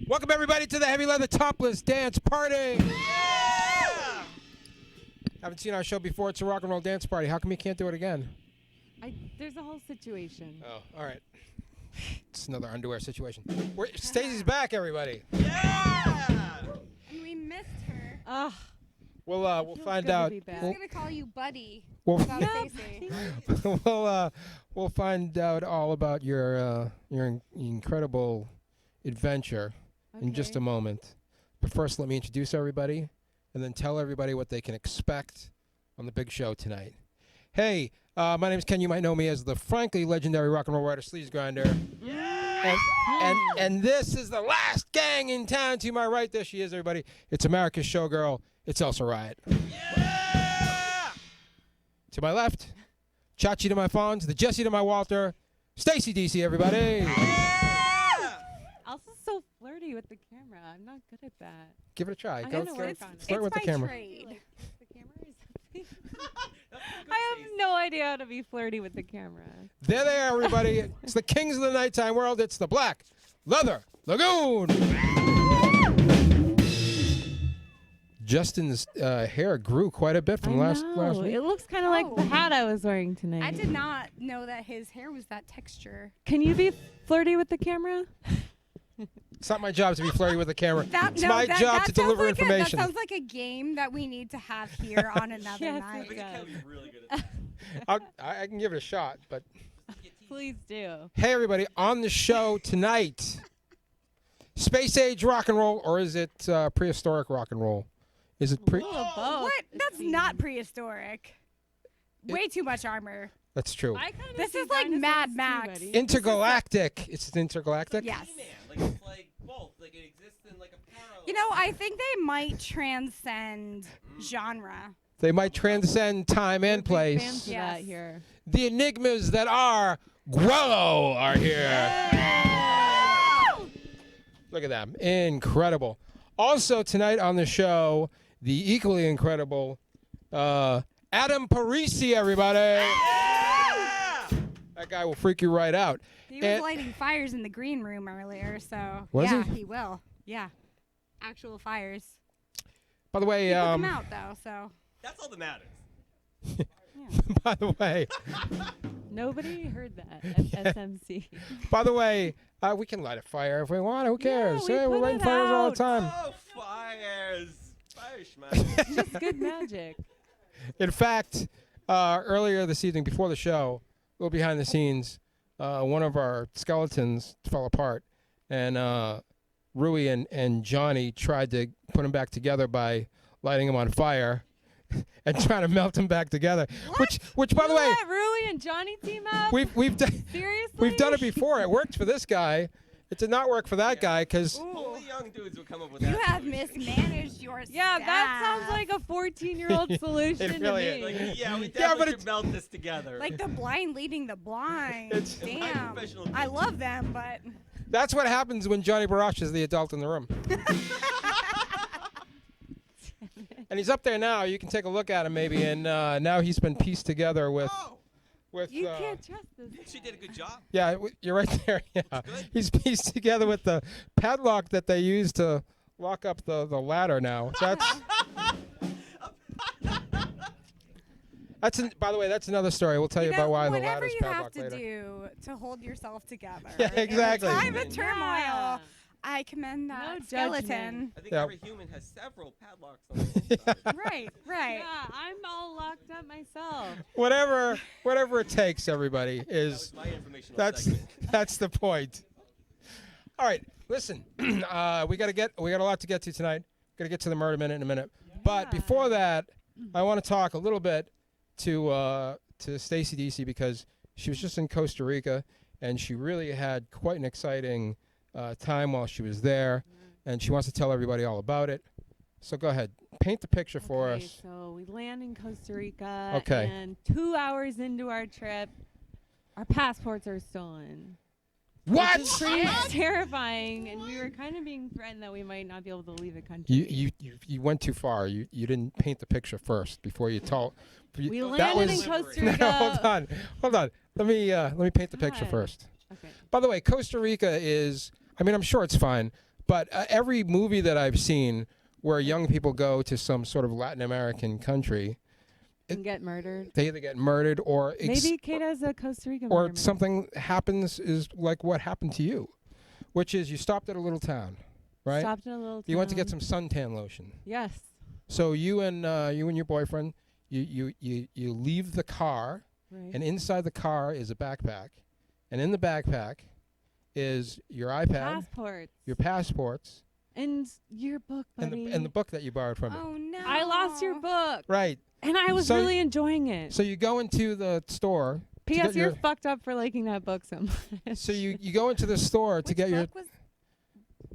Welcome everybody to the Heavy Leather Topless Dance Party. Yeah! Haven't seen our show before. It's a rock and roll dance party. How come you can't do it again? There's a whole situation. Oh, all right. It's another underwear situation. Stacey's back, everybody. Yeah! And we missed her. Ugh. We'll find out. He's gonna call you Buddy. We'll find out all about your incredible adventure in just a moment. But first, let me introduce everybody, and then tell everybody what they can expect on the big show tonight. Hey, my name is Ken. You might know me as the frankly legendary rock and roll writer, Sleaze Grinder. Yeah! And this is the last gang in town. To my right, there she is, everybody. It's America's showgirl. It's Elsa Riot. Yeah! To my left, Chachi to my Fonz, the Jesse to my Walter, Stacy DC, everybody. Yeah! Elsa's so flirty with the camera. I'm not good at that. Give it a try. I'm Go gonna work on it. flirt with the camera. Trade. The camera is I have no idea how to be flirty with the camera. There they are, everybody. It's the kings of the nighttime world. It's the Black Leather Lagoon. Justin's hair grew quite a bit from last week. It looks kind of like the hat I was wearing tonight. I did not know that his hair was that texture. Can you be flirty with the camera? It's not my job to be flirty with the camera. It's No, my job to deliver that information. sounds like a game that we need to have here on another Yes, night. it does. Really good at I can give it a shot, but Please do. hey, everybody, on the show tonight, space age rock and roll, or is it prehistoric rock and roll? Is it pre? Both, What? it That's seems. not prehistoric. Way too much armor. That's true. I kinda This see is like dinosaurs Mad too, Max. buddy. Intergalactic. It's intergalactic. Yes. Like it's like both. Like it exists in like a parallel. You know, I think they might transcend genre. They might transcend time and We're big fans place. of Yes. that here. The enigmas that are Gwell-o are here. Look at them. Incredible. Also tonight on the show, the equally incredible Adam Parisi, everybody. That guy will freak you right out. He was lighting fires in the green room earlier, so Was yeah, he? will. Yeah, actual fires. By the way, He put them out though, so That's all that matters. by the way, Nobody heard that at SMC. by the way, we can light a fire if we want. Who cares? we Hey, we're put lighting it fires all the out. time. Oh, fires! Fires, man. Just good magic. In fact, earlier this evening, before the show, a little behind the scenes, one of our skeletons fell apart, and Rui and Johnny tried to put him back together by lighting him on fire and trying to melt him back together. What? Which by the way, Let Rui and Johnny team up? we've done Seriously? we've done it before. It worked for this guy. It did not work for that guy because Only young dudes would come up with you that. have solution. mismanaged your Yeah, that sounds staff. like a 14-year-old solution It really to is. me. Like, yeah, we Yeah, definitely but should melt this together. like the blind leading the blind. It's- Damn, Professional I people. love them, but that's what happens when Johnny Barash is the adult in the room. And he's up there now. You can take a look at him maybe, and now he's been pieced together with You can't trust this. She did a good job. Yeah, you're right there. Yeah, good. he's pieced together with the padlock that they use to lock up the ladder. Now by the way, that's another story. We'll tell you, about why the whatever ladder's you have padlocked to later. do to hold yourself together. Yeah, exactly. In a time of Yeah. turmoil, I commend that No skeleton. judgment. I think Yeah. every human has several padlocks on the inside. Right, right. Yeah, I'm all locked up myself. Whatever it takes, everybody That is. was my informational That's segment. that's the point. All right, listen. we got a lot to get to tonight. Got to get to the murder minute in a minute. But before that, I want to talk a little bit to Stacy DC because she was just in Costa Rica and she really had quite an exciting time while she was there, and she wants to tell everybody all about it. So go ahead, paint the picture for Okay, us. so we land in Costa Rica. Okay. And 2 hours into our trip, our passports are stolen. What? Which is pretty terrifying, and we were kind of being threatened that we might not be able to leave the country. You went too far. You didn't paint the picture first before you told. We that landed was in Costa no, Rica. hold on. Let me paint the picture God. first. Okay. By the way, Costa Rica is. I mean, I'm sure it's fine, But every movie that I've seen where young people go to some sort of Latin American country, And get murdered. they either get murdered or Maybe Kate has a Costa Rica or murder. something happens is like what happened to you, which is you stopped at a little town, right? Stopped in a little You went to get town. some suntan lotion. Yes. So you and your boyfriend, you leave the car, Right. and inside the car is a backpack, and in the backpack is your iPad, Passports. your passports, And your book, buddy. and the book that you borrowed from me. Oh no. I lost your book. Right. And I was So- really enjoying it. So you go into the store. to P.S. get You're your- fucked up for liking that book so much. So you go into the store to Which get your book was?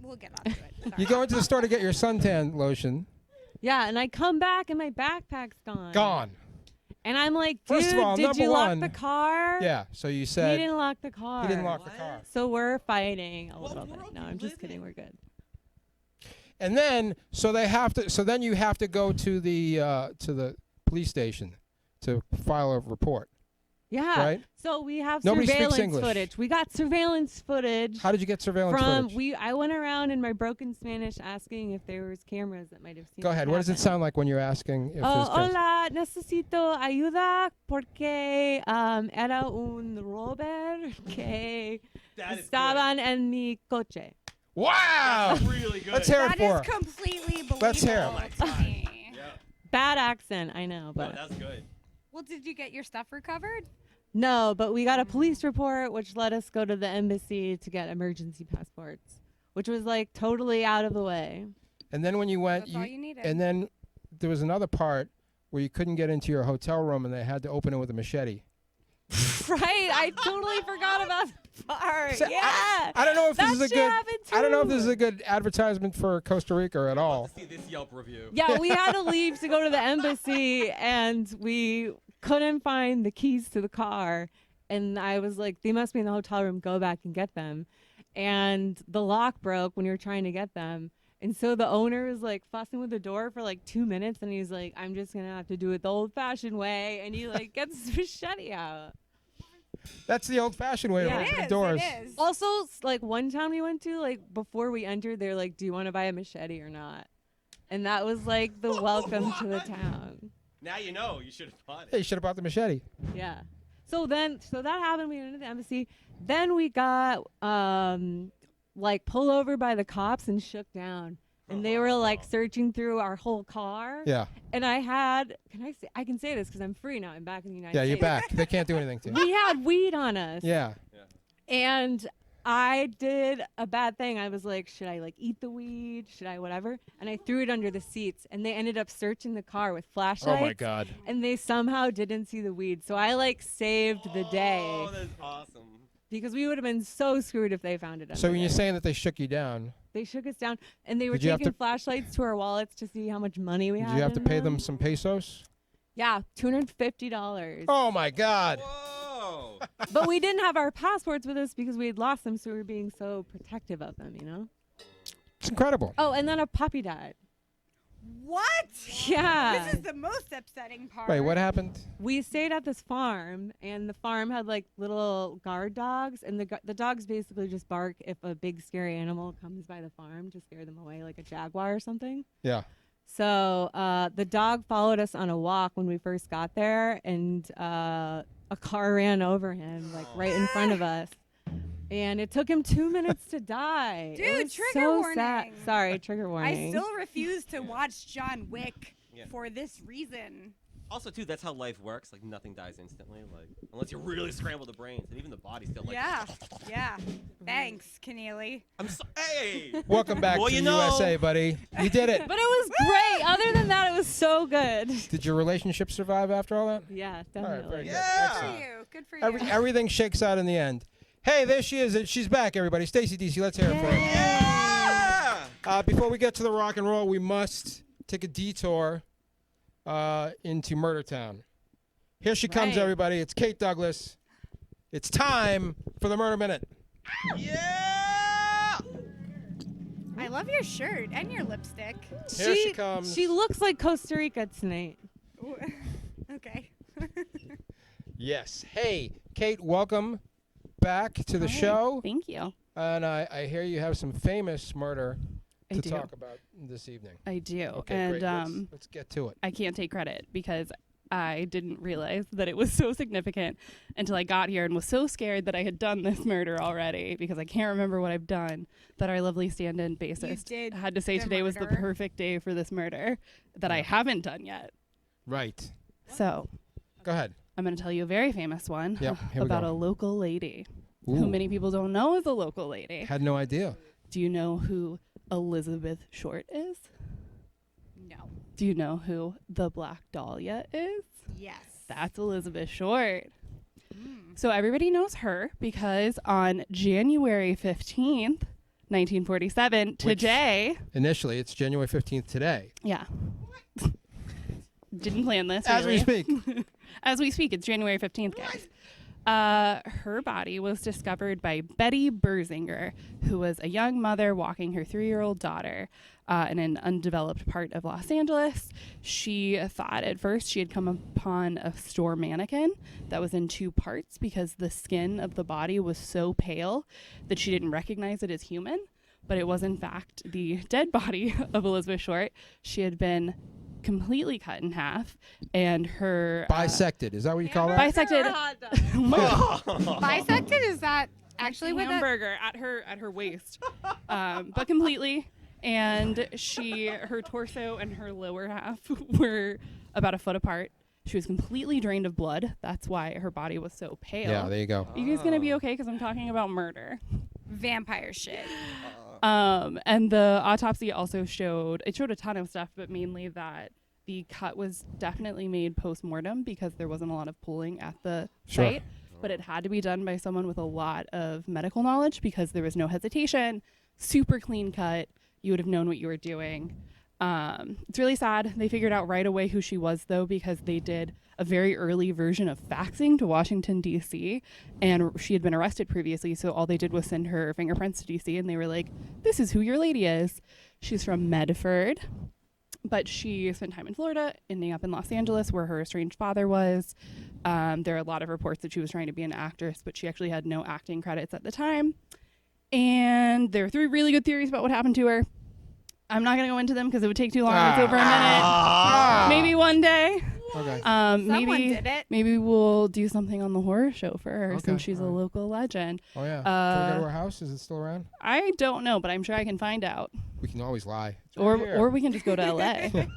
We'll get onto it. Sorry. you go into the store to get your suntan lotion. Yeah, and I come back and my backpack's gone. Gone. And I'm like, dude, First of all, did number you lock one- the car? Yeah. So you He said didn't lock the car. he didn't lock the What? car. So we're fighting a What little bit. world No, do you I'm just live kidding. in? We're good. And then so then you have to go to the police station to file a report, Yeah. right? So we have Nobody speaks surveillance English. footage. We got surveillance footage. How did you get surveillance from footage? I went around in my broken Spanish asking if there was cameras that might have seen. Go ahead. What does it sound like when you're asking if Oh, there's cameras? hola, necesito ayuda porque era un robber que That is estaban en mi coche. Wow! good. Really good. Let's hear it That for is her. completely believable Let's hear it. to me. Yeah. Bad accent, I know, No, but that's good. Well, did you get your stuff recovered? no, but we got a police report which let us go to the embassy to get emergency passports, which was like totally out of the way. And then when you went, That's all you needed. and then there was another part where you couldn't get into your hotel room, and they had to open it with a machete. Right? I totally forgot about that part. So, Yeah. I don't know if that this is a shit good. happened I don't know if too. this is a good advertisement for Costa Rica at all. Let's see this Yelp review. Yeah, we had to leave to go to the embassy, and we couldn't find the keys to the car. And I was like, they must be in the hotel room. Go back and get them. And the lock broke when you were trying to get them. And so the owner was like fussing with the door for like 2 minutes, and he's like, I'm just gonna have to do it the old-fashioned way. And he like gets his machete out. That's the old-fashioned way Yeah. to It open the is, doors. It is. Also, like one time we went to, like before we entered, they're like, do you want to buy a machete or not? And that was like the welcome to the town. Now you know. You should have bought Hey, it. you should have bought the machete. Yeah. So that happened. We went into the embassy. Then we got like pulled over by the cops and shook down. And they were like searching through our whole car. Yeah. And I had, I can say this because I'm free now. I'm back in the United Yeah, you're States. back. They can't do anything to you. We had weed on us. Yeah. And I did a bad thing. I was like, should I like eat the weed? Should I whatever? And I threw it under the seats. And they ended up searching the car with flashlights. Oh my God. And they somehow didn't see the weed. So I like saved the day Oh, that's awesome. because we would have been so screwed if they found it. So when under you're there. saying that they shook you down, They shook us down, and they were Did you have taking to- flashlights to our wallets to see how much money we did had. you have to in pay them some pesos? Yeah, $250. Oh my God. Whoa. But we didn't have our passports with us because we had lost them, so we were being so protective of them, you know? It's incredible. Oh, and then a puppy died. What? Yeah. This is the most upsetting part. Wait, what happened? We stayed at this farm, and the farm had like little guard dogs, and the dogs basically just bark if a big scary animal comes by the farm to scare them away, like a jaguar or something. Yeah. So the dog followed us on a walk when we first got there, and a car ran over him, like right in front of us. And it took him 2 minutes to die. Dude, it was trigger so sad. warning. Sorry, trigger I warning. still refuse to watch John Wick Yeah. for this reason. Also, too, that's how life works. Like nothing dies instantly. Like unless you really scramble the brains, and even the body's still like. Yeah. Yeah. Thanks, Keneally. I'm so. Hey. Welcome back Well, to you the know. USA, buddy. You did it. But it was great. Other than that, it was so good. Did your relationship survive after all that? Yeah, All right, very definitely. good. Yeah. Good for Excellent. you. Good for you. Everything shakes out in the end. Hey, there she is. She's back, everybody. Stacey DC, let's hear it for her. Yeah. Before we get to the rock and roll, we must take a detour into Murder Town. Here she comes, Right. everybody. It's Kate Douglas. It's time for the Murder Minute. Yeah. I love your shirt and your lipstick. Here she comes. She looks like Costa Rica tonight. Okay. Yes. Hey, Kate, welcome back to the show. Thank you. And I hear you have some famous murder I to do. talk about this evening. I do. Okay, And great. Let's get to it. I can't take credit because I didn't realize that it was so significant until I got here and was so scared that I had done this murder already because I can't remember what I've done that our lovely stand-in bassist did had to say the today was the murder. perfect day for this murder that I haven't done yet. Right. So Go ahead. I'm going to tell you a very famous one Yep, here we about go. a local lady Ooh. who many people don't know is a local lady. Had no idea. Do you know who Elizabeth Short is? No. Do you know who the Black Dahlia is? Yes. That's Elizabeth Short. Mm. So everybody knows her because on January 15th, 1947, today, Initially, it's January 15th today. yeah. Didn't plan this. As we really. speak. As we speak, it's January 15th, guys. Her body was discovered by Betty Berzinger, who was a young mother walking her 3-year-old daughter in an undeveloped part of Los Angeles. She thought at first she had come upon a store mannequin that was in 2 parts because the skin of the body was so pale that she didn't recognize it as human. But it was, in fact, the dead body of Elizabeth Short. She had been completely cut in half, and her Bisected. Is that what you call that? bisected. Bisected, is that actually what that? Hamburger at her waist, but completely. And her torso and her lower half were about a foot apart. She was completely drained of blood. That's why her body was so pale. Yeah, there you go. You guys gonna be okay? Because I'm talking about murder. Vampire shit. And the autopsy also showed a ton of stuff, but mainly that the cut was definitely made post-mortem because there wasn't a lot of pulling at the Sure. site, but it had to be done by someone with a lot of medical knowledge because there was no hesitation, super clean cut. You would have known what you were doing. It's really sad. They figured out right away who she was, though, because they did a very early version of faxing to Washington, D.C., and she had been arrested previously, so all they did was send her fingerprints to D.C., and they were like, this is who your lady is. She's from Medford, but she spent time in Florida, ending up in Los Angeles, where her estranged father was. There are a lot of reports that she was trying to be an actress, but she actually had no acting credits at the time. And there are 3 really good theories about what happened to her. I'm not going to go into them because it would take too long. It's over a minute. Maybe one day. Okay. Someone did it. Maybe we'll do something on the horror show for her Okay, since she's a alright. local legend. Oh, yeah. Can we go to her house? Is it still around? I don't know, but I'm sure I can find out. We can always lie. It's Or right here. or we can just go to LA. Okay.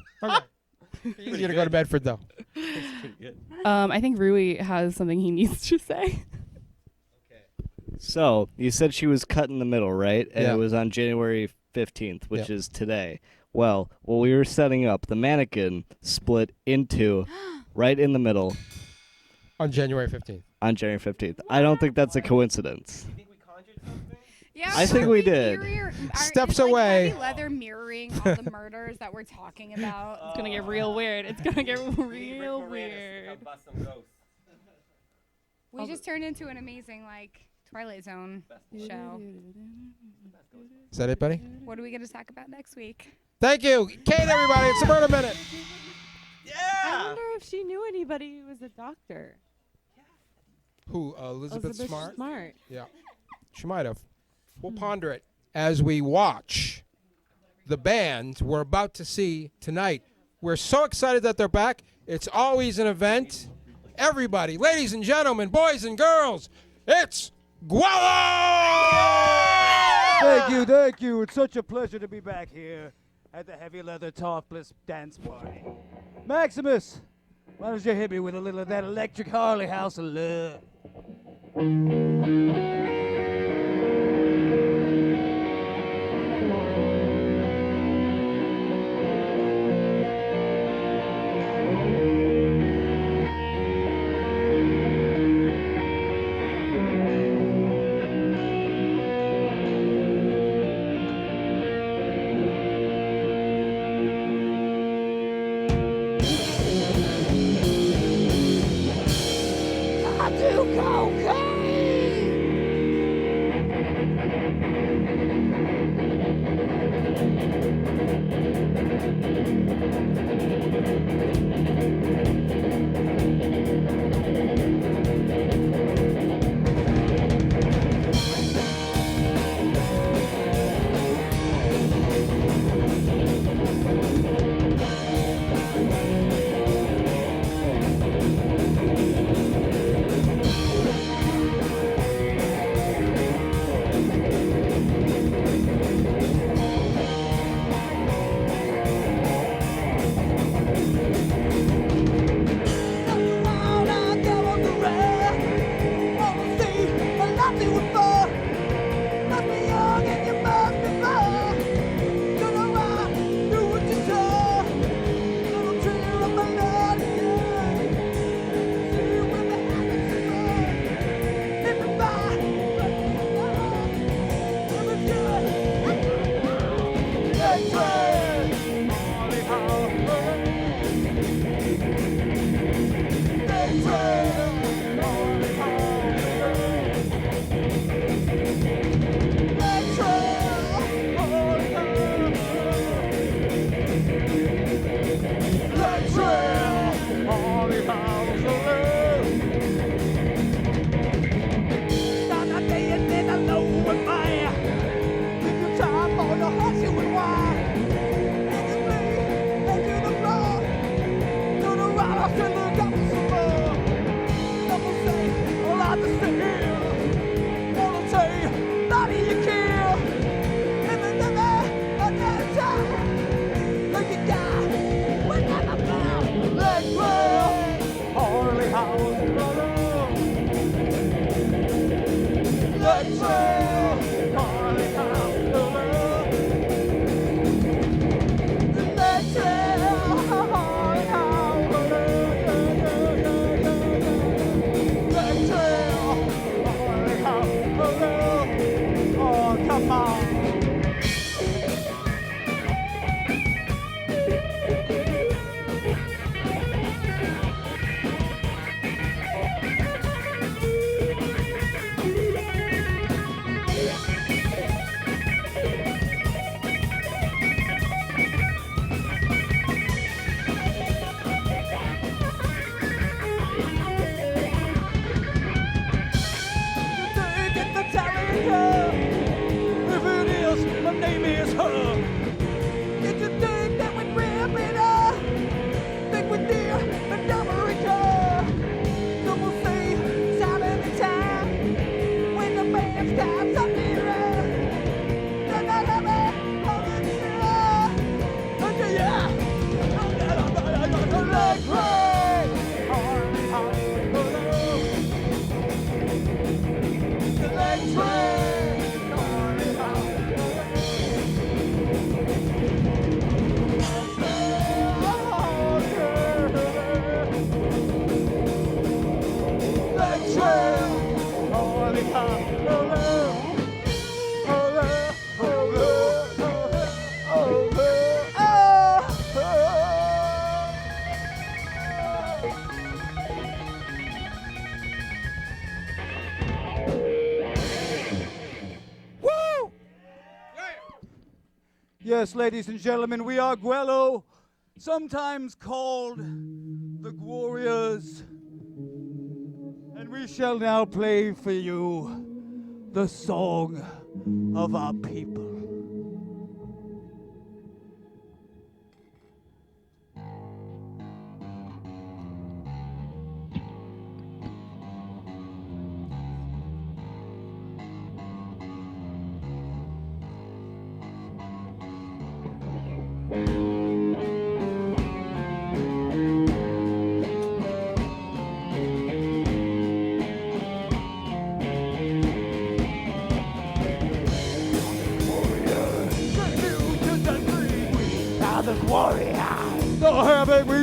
You're going to go to Bedford, though. That's pretty good. I think Rui has something he needs to say. So, you said she was cut in the middle, right? And Yeah. it was on January 15th, which Yep. is today. Well, while we were setting up, the mannequin split into right in the middle On January 15th. on January 15th. I don't think that's a coincidence. You think we conjured something? Yeah, I think we did. Steps is, like, away. heavy leather mirroring all the murders that we're talking about. It's gonna get real weird. It's gonna get We need Rick real Moranis to weird. come bust some ghosts. We just turned into an amazing Twilight Zone show. Is that it, buddy? What are we gonna talk about next week? Thank you. Kate, everybody. It's a Murder Minute. I Yeah! wonder if she knew anybody who was a doctor. Who? Elizabeth Smart? Smart. Yeah. She might have. We'll ponder it as we watch the band we're about to see tonight. We're so excited that they're back. It's always an event. Everybody, ladies and gentlemen, boys and girls, it's Gwell-o! Thank you. It's such a pleasure to be back here at the Heavy Leather Topless dance party. Maximus, why don't you hit me with a little of that electric Harley House of Love? Yes, ladies and gentlemen, we are Gwell-o, sometimes called the Warriors. And we shall now play for you the song of our people.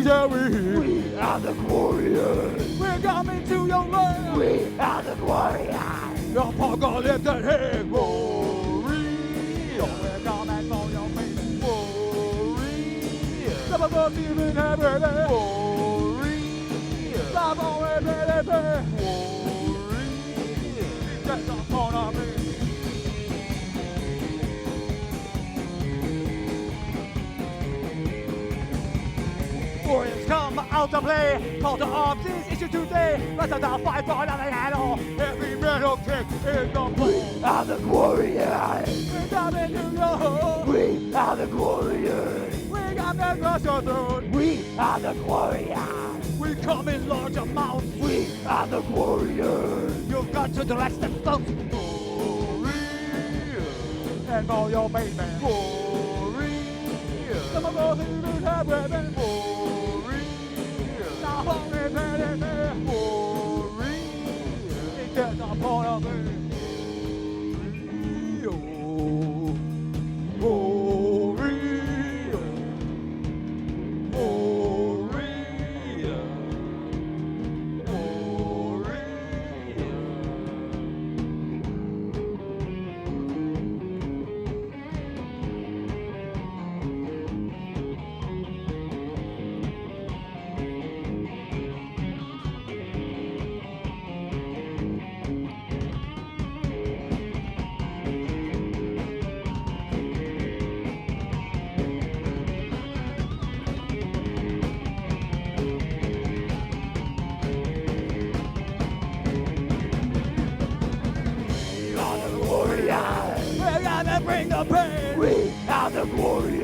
We are the warriors. We're coming to your land. We are the warriors. Your pogo lifted head. Warriors. We're coming for your baby. Warriors. Some of us even have it. Warriors. Some of us have it. Warriors. That's upon our baby. Warriors come out to play. Call to arms is issued today. Let's start fight for another handle. Every metal kick in the play. We are the warriors. We're coming to your home. We are the warriors. We got to cross your throat. We are the warriors. We come in large amounts. We are the warriors. You've got to direct the folks. Warriors. And all your baby. Warriors. Some of us even have weapons.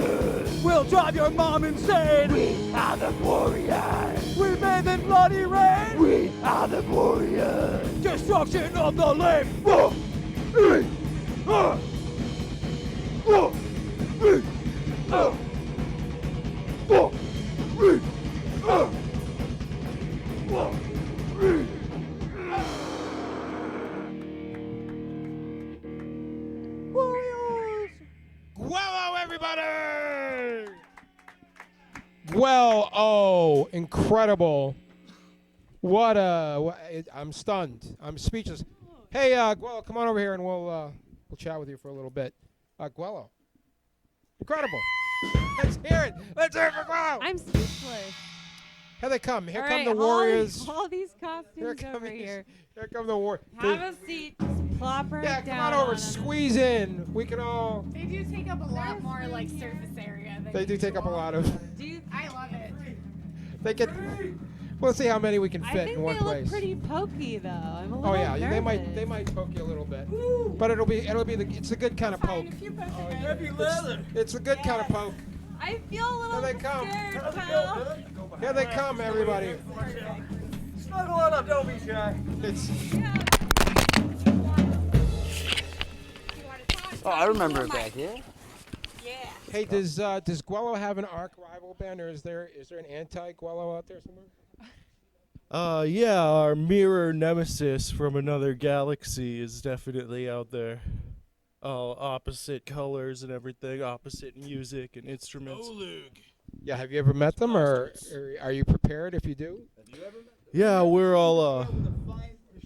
warriors. We'll drive your mom insane. We are the warriors. We made the bloody rain. We are the warriors. Destruction of the lake. Gwell-o, everybody! Gwell-o, incredible. I'm stunned. I'm speechless. Hey, Gwell-o, come on over here and we'll chat with you for a little bit. Gwell-o, incredible. Let's hear it. Let's hear it for Gwell-o. I'm speechless. Here they come. Here All come right, the warriors. All these costumes come over these- here. Here come the warriors. Have a seat. Just plop right Yeah, down. come on over. them. Squeeze in. We can all. They do take up a lot more like surface area. Than They do take up a lot of. Do you, I love it. They get. We'll see how many we can I fit think in one they look place. pretty pokey though. I'm a little Oh yeah, nervous. they might poke you a little bit, but it'll be it's a good kind of poke. Heavy leather. It's a good kind of poke. I feel a little Here they come. scared, pal. Here they come, everybody. Snuggle on up, don't be shy. It's Oh, I remember it back here. hey, does Gwell-o have an arch rival band, or is there an anti-Gwell-o out there somewhere? Yeah, our mirror nemesis from another galaxy is definitely out there. All opposite colors and everything, opposite music and instruments. Yeah, have you ever met them, or are you prepared if you do? Yeah, we're all To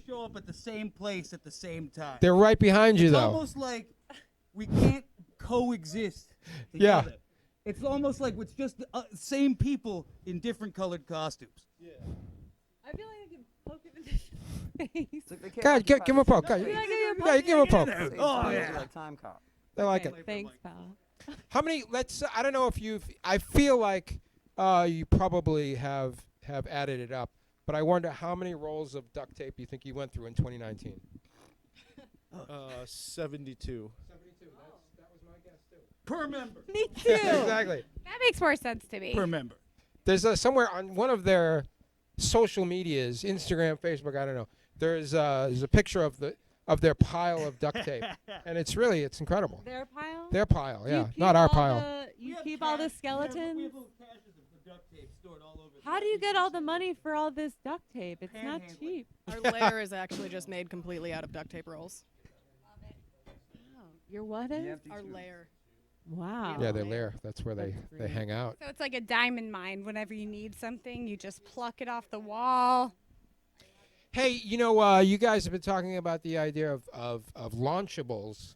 show up at the same place at the same time. They're right behind you, It's though. almost like we can't coexist Yeah. together. It's almost like it's just the same people in different colored costumes. I feel like I can poke him in the face. God, give him a poke. God, I yeah, feel like I can you give him a poke. Oh, yeah. Like time cop. They like it. Thanks, pal. How many? I don't know if I feel like you probably have added it up, but I wonder how many rolls of duct tape you think you went through in 2019. 72. 72. That was my guess too. Per member. Me too. Exactly. That makes more sense to me. Per member. There's somewhere on one of their social medias, Instagram, Facebook, I don't know. There's a picture of their pile of duct tape, and it's incredible. Their pile? Their pile, Do you yeah, keep not our all pile. You keep all the We skeletons? have little caches of duct tape stored all over. How do you get all the money for all this duct tape? It's not Panhandling. cheap. Our lair is actually just made completely out of duct tape rolls. Your what is? Our lair. Wow. Yeah, their lair. That's where they hang out. So it's like a diamond mine. Whenever you need something, you just pluck it off the wall. Hey, you guys have been talking about the idea of launchables.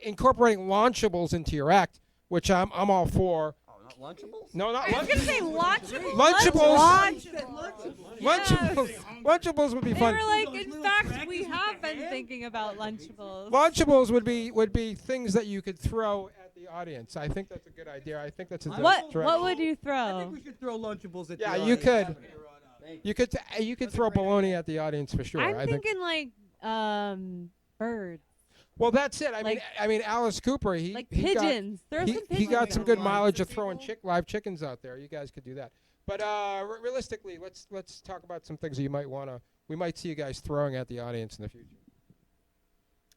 Incorporating launchables into your act, which I'm all for. Oh, not Lunchables? No, not I was gonna say Lunchables. Lunchables. Lunchables would be They fun. were like, in fact, we have been thinking about Lunchables. Lunchables would be things that you could throw at the audience. I think that's a good idea. I think that's a What direction. would you I throw? think we should throw Lunchables at Yeah, the you audience. could. You could throw baloney at the audience for sure. I'm I think. thinking like birds, Well, that's it. like- I mean, Alice Cooper. He like he got- pigeons. Throw some pigeons. He got some good Live mileage of for throwing people. live chickens out there. You guys could do that. But realistically, let's talk about some things that we might see you guys throwing at the audience in the future.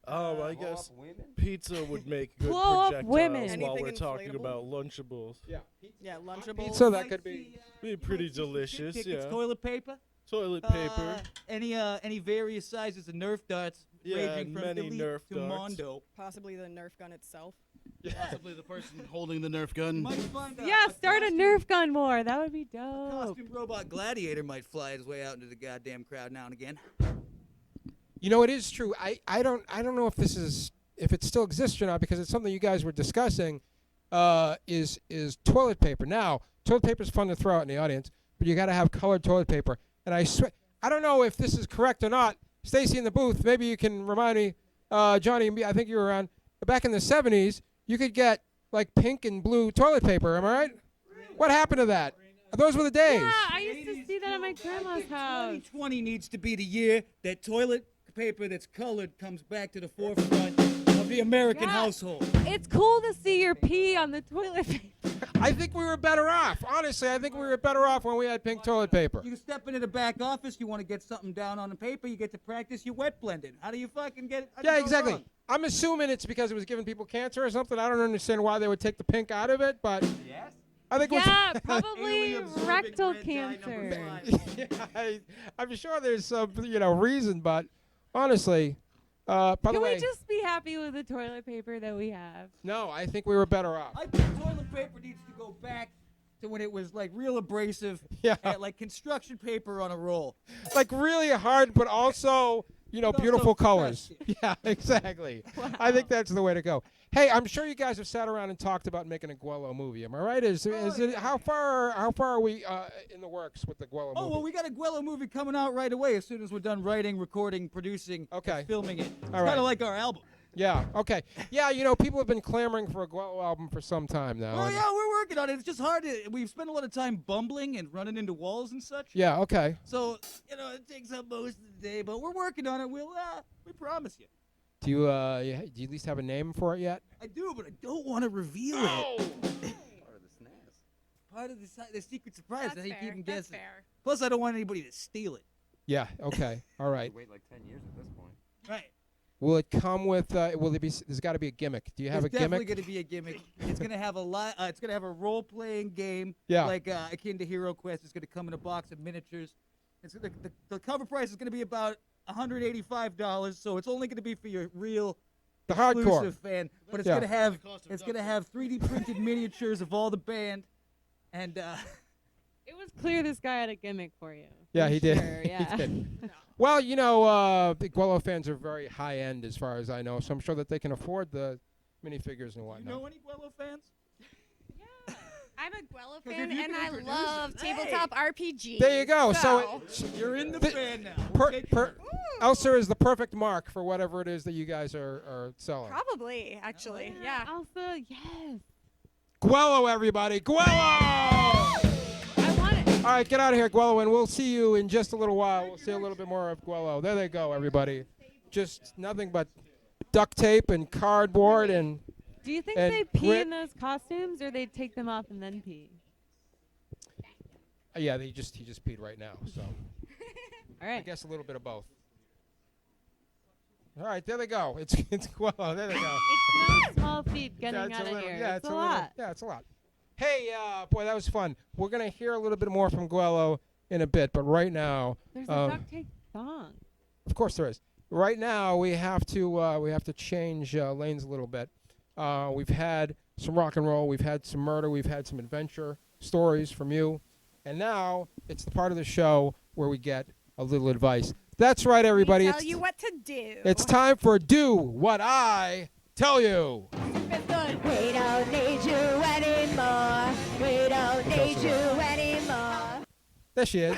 I Blow guess up women? pizza would make good Blow up projectiles women. while Anything we're talking inflatable? about Lunchables. Yeah. Yeah, Lunchables. Pizza that could be. Be pretty delicious, Tickets, yeah. toilet paper. Toilet paper. Any various sizes of Nerf darts, Yeah, ranging from many Elite Nerf to darts. Mondo. Possibly the Nerf gun itself. Possibly the person holding the Nerf gun. Might find Yeah, start a costume- Nerf gun war. That would be A dope. costume robot gladiator might fly his way out into the goddamn crowd now and again. It is true. I don't know if it still exists or not, because it's something you guys were discussing. Is toilet paper. Now, toilet paper is fun to throw out in the audience, but you got to have colored toilet paper. And I don't know if this is correct or not. Stacy in the booth, maybe you can remind me. Johnny and me, I think you were around. But back in the 70s, you could get like pink and blue toilet paper. Am I right? What happened to that? Those were the days. Yeah, I used to see that at my grandma's house. 2020 needs to be the year that toilet paper that's colored comes back to the forefront of the American Yeah. household. It's cool to see your pee on the toilet paper. I think we were better off. Honestly, I think we were better off when we had pink toilet paper. You step into the back office, you want to get something down on the paper, you get to practice your wet blending. How do you fucking get it? Yeah, exactly. I'm assuming it's because it was giving people cancer or something. I don't understand why they would take the pink out of it, but Yes? I think it was. Yeah, probably Alien-absorbing rectal red dye number cancer. 5. Yeah, I'm sure there's some, reason, but honestly, by the Can way, we just be happy with the toilet paper that we have? no, I think we were better off. I think toilet paper needs to go back to when it was like real abrasive, Yeah. and, like construction paper on a roll. Like really hard, but also, also beautiful colors. festive. Yeah, exactly. I think that's the way to go. Hey, I'm sure you guys have sat around and talked about making a Gwell-o movie. Am I right? Is it how far are we in the works with the Gwell-o Oh, movie? well, we got a Gwell-o movie coming out right away as soon as we're done writing, recording, producing, Okay. and filming it. It's All kind right. of like our album. Yeah. Okay. Yeah. People have been clamoring for a Gwell-o album for some time now. Oh, and- yeah, we're working on it. It's just hard. We've spent a lot of time bumbling and running into walls and such. Yeah. Okay. So, it takes up most of the day, but we're working on it. We promise you. Do you do you at least have a name for it yet? I do, but I don't want to reveal it. Part of the snaz. Part of the secret surprise. That's I keep fair. them That's guessing. fair. Plus, I don't want anybody to steal it. Yeah. Okay. All right. Wait like 10 years at this point. Right. Will it come with? Will it be? There's got to be a gimmick. Do you have It's a definitely gimmick? going to be a gimmick. It's going to have it's going to have a role-playing game, Yeah. like akin to Hero Quest. It's going to come in a box of miniatures. The cover price is going to be about $185, so it's only going to be for your real The hardcore. exclusive fan. But it's Yeah. going to have The cost of it's going to duct have 3D printed miniatures of all the band, and It was clear this guy had a gimmick for you. Yeah, For he did. sure, yeah. He did. Well, the Gwell-o fans are very high end, as far as I know, so I'm sure that they can afford the minifigures and you whatnot. know any Gwell-o fans? I'm a Gwell-o 'Cause fan, if you and can I introduce love us- tabletop RPG. There you go. So, You're in the The- fan now. Elsa is the perfect mark for whatever it is that you guys are selling. probably, actually. Yeah. Elsa, yes. Gwell-o, everybody. Gwell-o! I want it. All right, get out of here, Gwell-o, and we'll see you in just a little while. We'll see a little bit more of Gwell-o. There they go, everybody. Just nothing but duct tape and cardboard and... Do you think And they pee grit- in those costumes, or they take them off and then pee? Yeah, he just peed right now, so... All I right. guess a little bit of both. All right, there they go. It's Gwell-o. There they go. It's no small feat getting it's out a of little, here. Yeah, it's a little, lot. Yeah, it's a lot. Hey, boy, that was fun. We're gonna hear a little bit more from Gwell-o in a bit, but right now, There's a duct tape song. of course there is. Right now, we have to change lanes a little bit. We've had some rock and roll, we've had some murder, we've had some adventure stories from you, and now it's the part of the show where we get a little advice. That's right, everybody. We tell you what to do. It's time for Do What I Tell You. We don't need you anymore. We don't need you anymore. There she is.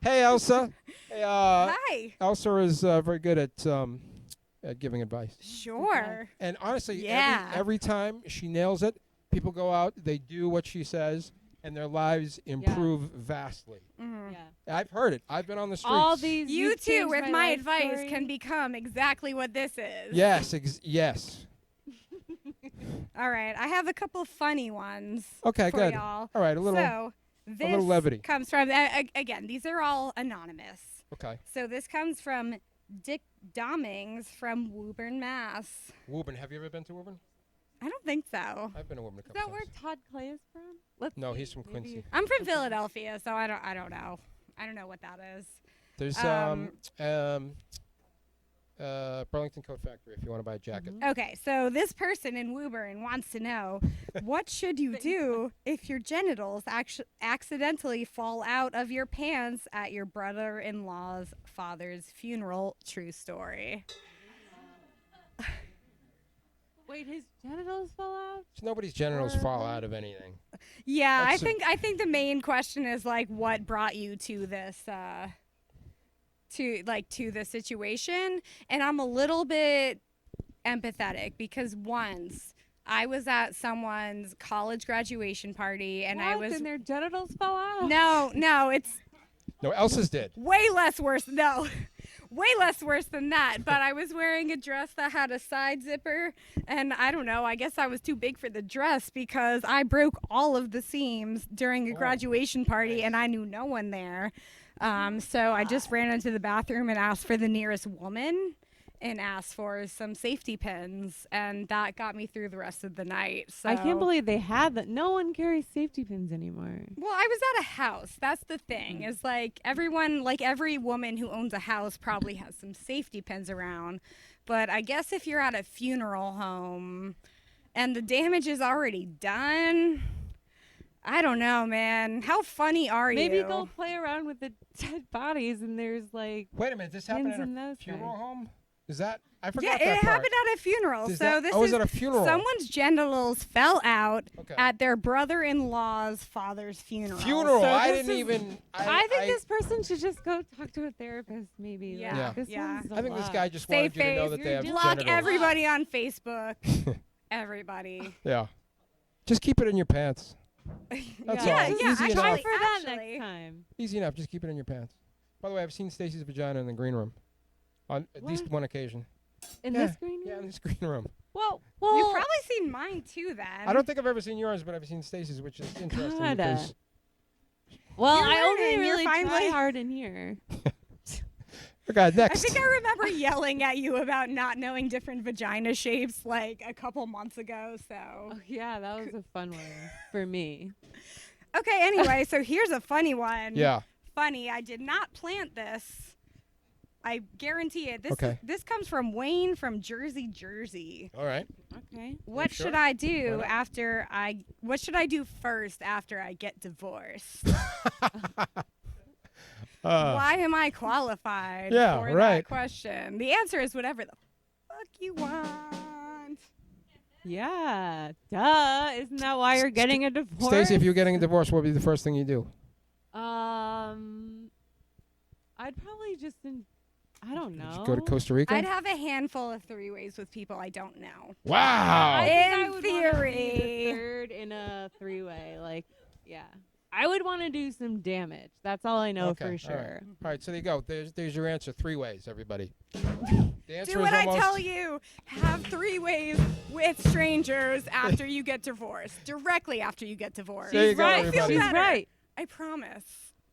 Hey, Elsa. Hey, Hi. Elsa is very good at giving advice. Sure. And honestly, Yeah. every time she nails it, people go out, they do what she says, and their lives improve vastly. Mhm. Yeah. I've heard it. I've been on the streets. All these. You you've too, changed with my life advice, story. can become exactly what this is. Yes, yes. All right. I have a couple funny ones. Okay, for good. Y'all. All right, a little. So this little levity. comes from again. These are all anonymous. Okay. So this comes from Dick Dommings from Woburn, Mass. Woburn. Have you ever been to Woburn? I don't think so. I've been to Woburn a Is couple that where times. Todd Clay is from? Let's No, see. he's from Maybe Quincy. I'm from Philadelphia, so I don't know. I don't know what that is. There's Burlington Coat Factory if you want to buy a jacket. Okay, so this person in Woburn wants to know what should you do if your genitals accidentally fall out of your pants at your brother-in-law's father's funeral? True story. Wait, his genitals fell out? Nobody's genitals fall out of anything. Yeah, That's I think the main question is like what brought you to this to the situation, and I'm a little bit empathetic because once I was at someone's college graduation party and I was And their genitals fell out? No, it's No, Elsa's did. way less worse. No. way less worse than that. But I was wearing a dress that had a side zipper, and I don't know. I guess I was too big for the dress because I broke all of the seams during a graduation party, and I knew no one there. So I just ran into the bathroom and asked for the nearest woman and asked for some safety pins, and that got me through the rest of the night. So I can't believe they had that. No one carries safety pins anymore. Well, I was at a house. That's the thing. Is like everyone, like every woman who owns a house probably has some safety pins around. But I guess if you're at a funeral home and the damage is already done, I don't know, man. How funny are Maybe you? go play around with the dead bodies and there's like Wait a minute, this happened pins at in a those funeral things. home? Is that? I forgot Yeah, that it part. happened at a funeral. Is So that- this oh, is at a funeral? someone's genitals fell out Okay. at their brother-in-law's father's funeral. Funeral. So I this didn't is- even. I think this person should just go talk to a therapist, maybe. Yeah. Like, Yeah. This Yeah. one's a I think this lot. guy just Stay wanted you to know face, that they have block genitals. everybody on Facebook. Everybody. Yeah. Just keep it in your pants. That's yeah, all. Yeah, Easy actually, Try enough. for that actually. next time. Easy enough. Just keep it in your pants. By the way, I've seen Stacy's vagina in the green room on at least What? one occasion. In Yeah. this green Yeah, in room? this green room. Well, You've probably seen mine too, then. I don't think I've ever seen yours, but I've seen Stacy's, which is interesting God, because well, You're I only learning, you're really try finally- hard in here. okay, I next. think I remember yelling at you about not knowing different vagina shapes like a couple months ago. So Oh, yeah, that was a fun one for me. okay. Anyway, so here's a funny one. Yeah. Funny. I did not plant this. I guarantee it. Okay. This comes from Wayne from Jersey, Jersey. All right. Okay. What sure? should I Why do not? after I? What should I do first after I get divorced? Why am I qualified Yeah, for right. that question? The answer is whatever the fuck you want. Yeah, duh. Isn't that why you're getting a divorce? Stacy, if you're getting a divorce, what would be the first thing you do? I'd probably just, I don't know. Just go to Costa Rica? I'd have a handful of three-ways with people I don't know. Wow. I think I In would wanna be theory. the third in a three-way. Like, yeah. I would want to do some damage. That's all I know Okay, for all sure. right. All right, so there you go. There's your answer. 3 ways, everybody. The answer Do is what I almost tell you. Have three-ways with strangers after you get divorced. Directly after you get divorced. There you go, right. everybody. She's better. right. I promise.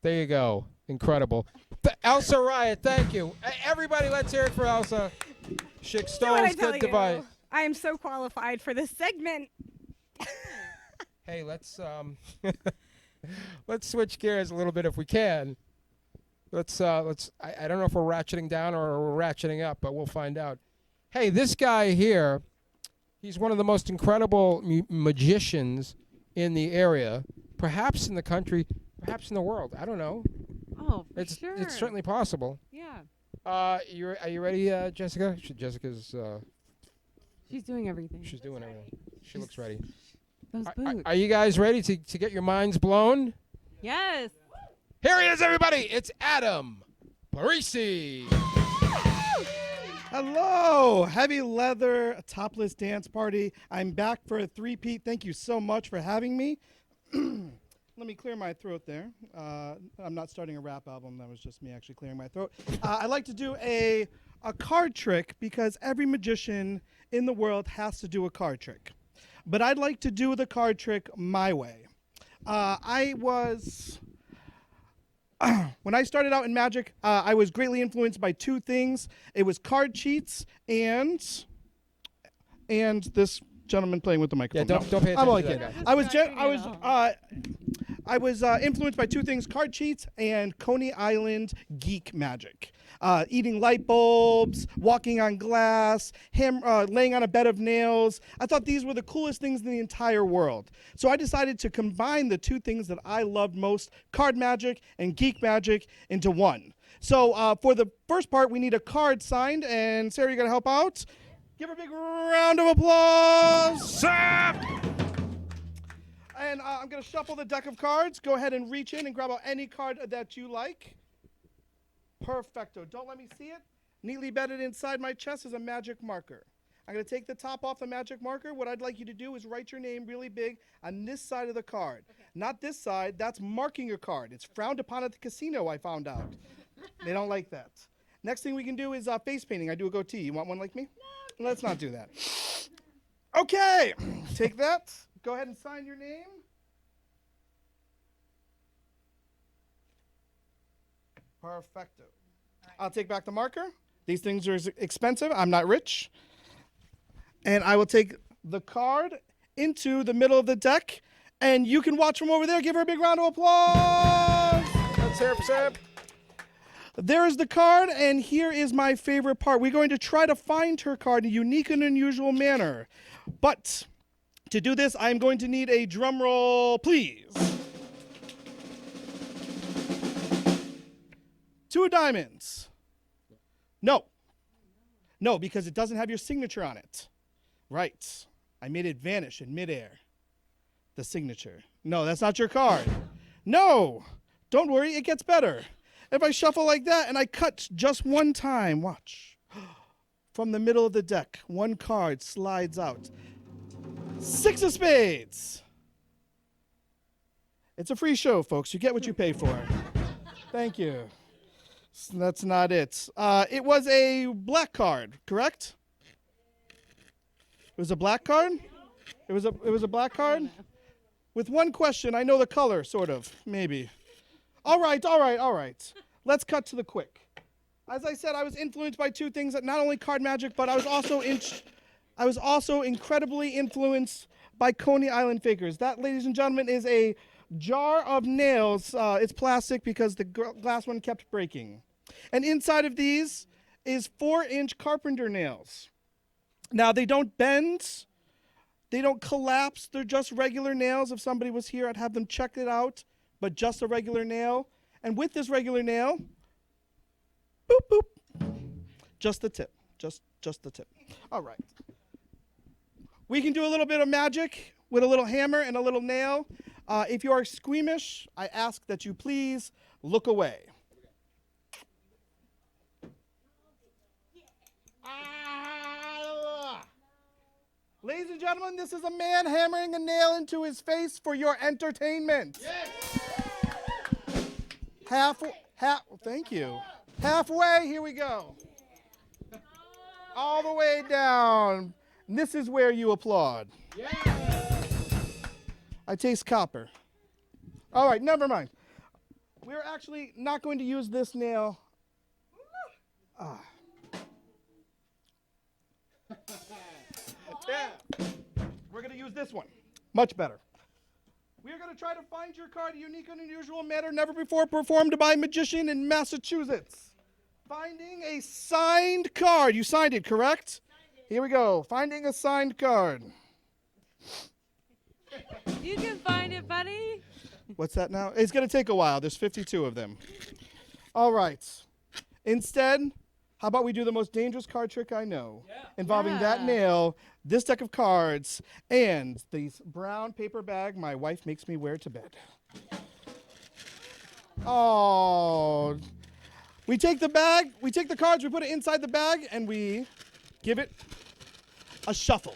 There you go. Incredible. Elsa Riot, thank you. Everybody, let's hear it for Elsa. Chick Do what I Stone's tell good you. device. I am so qualified for this segment. Hey, let's let's switch gears a little bit if we can. Let's I don't know if we're ratcheting down or we're ratcheting up, but we'll find out. Hey, this guy here, he's one of the most incredible magicians in the area, perhaps in the country, perhaps in the world. I don't know. Oh, for It's sure. it's certainly possible. Yeah. Are you ready, Jessica? Jessica's She's doing everything. she's doing everything. She looks ready. Those Are, boots. are you guys ready to get your minds blown? Yes. Here he is, everybody. It's Adam Parisi. Hello, Heavy Leather Topless Dance Party. I'm back for a three-peat. Thank you so much for having me. Let me clear my throat there. I'm not starting a rap album. That was just me actually clearing my throat. I like to do a card trick because every magician in the world has to do a card trick. But I'd like to do the card trick my way. When I started out in magic, I was greatly influenced by 2 things. It was card cheats and this gentleman playing with the microphone. don't pay I'm only attention to kidding. that I was influenced by 2 things: card cheats and Coney Island geek magic. Eating light bulbs, walking on glass, laying on a bed of nails. I thought these were the coolest things in the entire world. So I decided to combine the 2 things that I loved most, card magic and geek magic, into one. So for the first part, we need a card signed, and Sarah, you gonna help out? Give her a big round of applause. And I'm going to shuffle the deck of cards. Go ahead and reach in and grab out any card that you like. Perfecto. Don't let me see it. Neatly bedded inside my chest is a magic marker. I'm going to take the top off the magic marker. What I'd like you to do is write your name really big on this side of the card. Okay. Not this side. That's marking your card. It's frowned upon at the casino, I found out. They don't like that. Next thing we can do is face painting. I do a goatee. You want one like me? No. Let's not do that. Okay. Take that. Go ahead and sign your name. Perfecto. I'll take back the marker. These things are expensive. I'm not rich. And I will take the card into the middle of the deck. And you can watch from over there. Give her a big round of applause. Let's hear it, sir. There is the card, and here is my favorite part. We're going to try to find her card in a unique and unusual manner. But to do this, I'm going to need a drum roll, please. 2 of diamonds. No. No, because it doesn't have your signature on it. Right. I made it vanish in midair. The signature. No, that's not your card. No. Don't worry, it gets better. If I shuffle like that and I cut just one time, watch. From the middle of the deck, one card slides out. 6 of spades. It's a free show, folks. You get what you pay for. Thank you. That's not it. It was a black card, correct? It was a black card? It was a black card? With one question, I know the color, sort of, maybe. All right. Let's cut to the quick. As I said, I was influenced by 2 things, not only card magic, but I was also incredibly influenced by Coney Island fakers. That, ladies and gentlemen, is a jar of nails. It's plastic because the glass one kept breaking. And inside of these is 4-inch carpenter nails. Now, they don't bend. They don't collapse. They're just regular nails. If somebody was here, I'd have them check it out. But just a regular nail. And with this regular nail, boop, boop, just the tip. Just the tip. All right. We can do a little bit of magic with a little hammer and a little nail. If you are squeamish, I ask that you please look away. Ladies and gentlemen, this is a man hammering a nail into his face for your entertainment. Yes. Thank you. Halfway, here we go. All the way down. This is where you applaud. Yeah. I taste copper. All right, never mind. We're actually not going to use this nail. Yeah. We're going to use this one. Much better. We're going to try to find your card in a unique and unusual manner never before performed by a magician in Massachusetts. Finding a signed card. You signed it, correct? Signed it. Here we go. Finding a signed card. You can find it, buddy. What's that now? It's going to take a while. There's 52 of them. All right. Instead, how about we do the most dangerous card trick I know, involving that nail, this deck of cards, and this brown paper bag my wife makes me wear to bed. Oh. We take the bag, we take the cards, we put it inside the bag, and we give it a shuffle.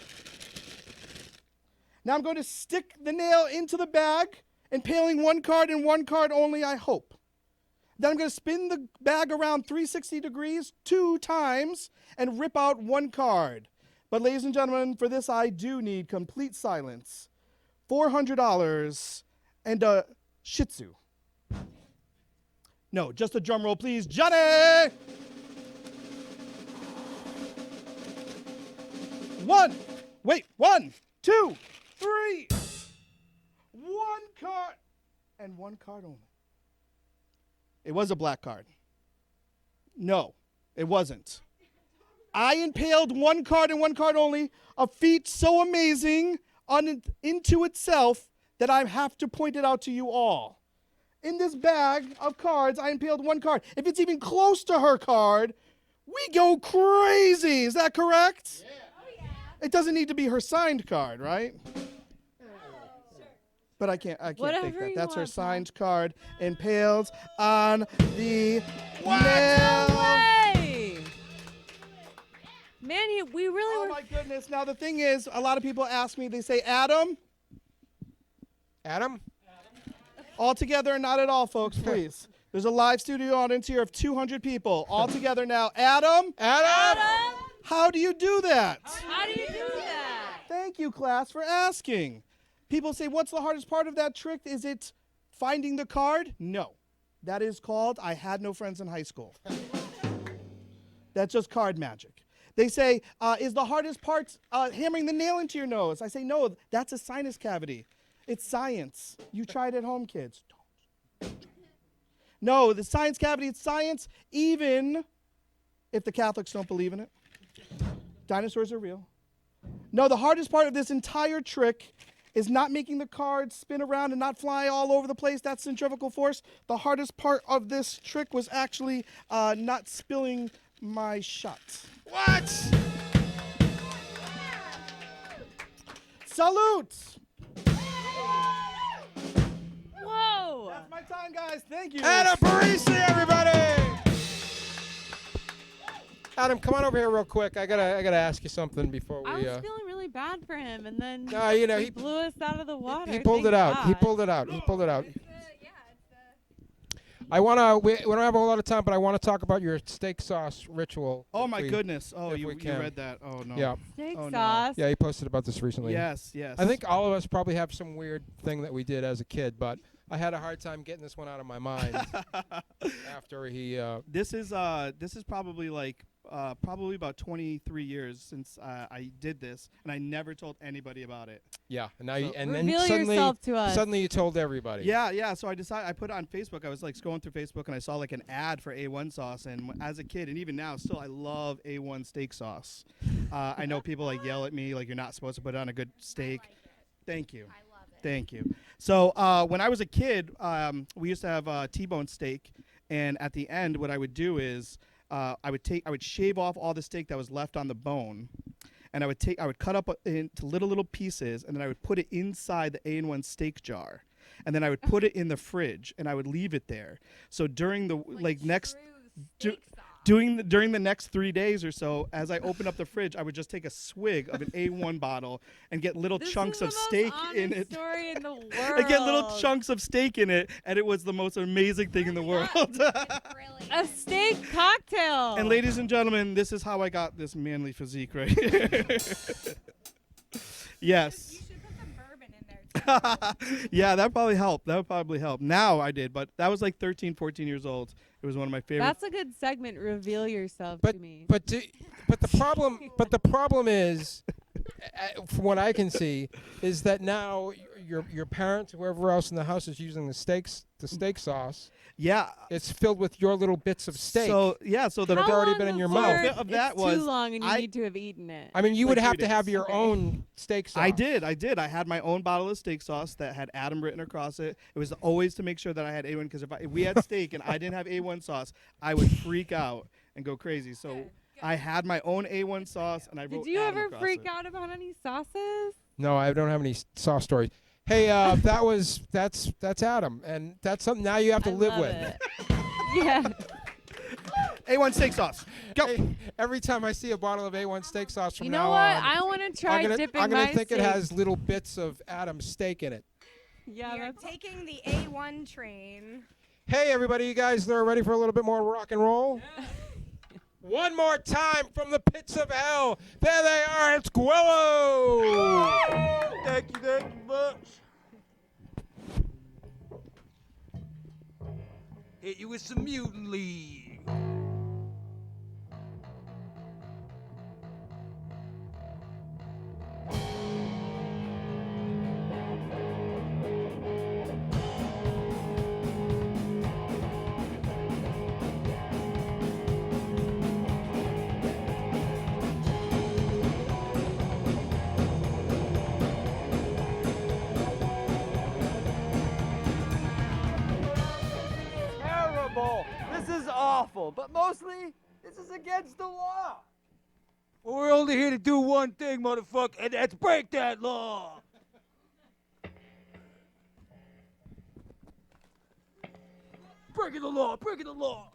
Now I'm going to stick the nail into the bag, impaling one card and one card only, I hope. Then I'm going to spin the bag around 360 degrees 2 times and rip out one card. But ladies and gentlemen, for this I do need complete silence. $400 and a Shih Tzu. No, just a drum roll, please. Johnny! 1, 2, 3. 1 card and 1 card only. It was a black card. No, it wasn't. I impaled 1 card and 1 card only, a feat so amazing into itself that I have to point it out to you all. In this bag of cards, I impaled 1 card. If it's even close to her card, we go crazy. Is that correct? Yeah. Oh, yeah. It doesn't need to be her signed card, right? But I can't Whatever take that. you That's her want, signed card impaled on the What? nail. No way! Man, we really Oh were... my goodness. Now the thing is, a lot of people ask me, they say, Adam? Adam? All together and not at all, folks, please. There's a live studio audience here of 200 people all together now. Adam? How do you do that? How do you do that? Thank you, class, for asking. People say, what's the hardest part of that trick? Is it finding the card? No. That is called I had no friends in high school. That's just card magic. They say, is the hardest part hammering the nail into your nose? I say, no, that's a sinus cavity. It's science. You try it at home, kids. Don't. No, the science cavity, it's science, even if the Catholics don't believe in it. Dinosaurs are real. No, the hardest part of this entire trick is not making the cards spin around and not fly all over the place. That's centrifugal force. The hardest part of this trick was actually not spilling my shot. What? Salute! Whoa! That's my time, guys. Thank you. Adam Parisi, everybody! Adam, come on over here real quick. I gotta ask you something before I we. was feeling really bad for him, and then No, you know, he he blew us out of the water. He pulled it out. He pulled it out. He pulled it out. I wanna. We don't have a whole lot of time, but I want to talk about your steak sauce ritual. Oh if my we- goodness. Oh, if you we can. read that. Oh no. Yeah. Steak Oh, no. sauce. Yeah, he posted about this recently. Yes, yes. I think all of us probably have some weird thing that we did as a kid, but I had a hard time getting this one out of my mind after he. This is probably like probably about 23 years since I did this, and I never told anybody about it. Yeah, and now you, and Reveal then suddenly, yourself to us. suddenly you told everybody. Yeah. So I decided I put it on Facebook. I was like scrolling through Facebook, and I saw like an ad for A1 sauce. And as a kid, and even now, still, I love A1 steak sauce. I know people like yell at me like you're not supposed to put it on a good steak. Thank you. I love it. Thank you. So when I was a kid, we used to have T-bone steak, and at the end, what I would do is I would shave off all the steak that was left on the bone, and I would cut up into little pieces, and then I would put it inside the A1 steak jar, and then I would put it in the fridge, and I would leave it there. So during the during the next 3 days or so, as I opened up the fridge, I would just take a swig of an A1 bottle and get little chunks of steak in it. Story in the world. I get little chunks of steak in it, and it was the most amazing thing in the world. A steak cocktail. And ladies and gentlemen, this is how I got this manly physique right here. Yes. You should put some bourbon in there too. Yeah, that probably helped. That would probably help. Now I did, but that was like 13, 14 years old. It was one of my favorite. That's a good segment. Reveal yourself But to me. but the problem is, from what I can see, is that now your parents, whoever else in the house is using the steak sauce. Yeah. It's filled with your little bits of steak. So yeah, so that the have already been in your mouth. Of that it's was too long, and you I- need to have eaten it. I mean, you like would have 3 to have days. your own steak sauce. I did. I had my own bottle of steak sauce that had Adam written across it. It was always to make sure that I had A1, because if we had steak and I didn't have A1 sauce, I would freak out and go crazy. So I had my own A1 sauce, and I wrote Did you Adam ever across freak it. out about any sauces? No, I don't have any sauce stories. Hey, that's Adam, and that's something now you have to I live love with. it. Yeah. A1 steak sauce. Go. Hey, every time I see a bottle of A1 steak sauce from You now know what? on, I want to try dipping I'm gonna my think steak. it has little bits of Adam's steak in it. Yeah, You're that's taking the A1 train. Hey, everybody, you guys are ready for a little bit more rock and roll? One more time from the pits of hell. There they are. It's Gwell-o. Thank you much. Hit you with some Mutant League. Terrible. This is awful. But mostly, this is against the law. Well, we're only here to do one thing, motherfucker, and that's break that law. Breaking the law, breaking the law.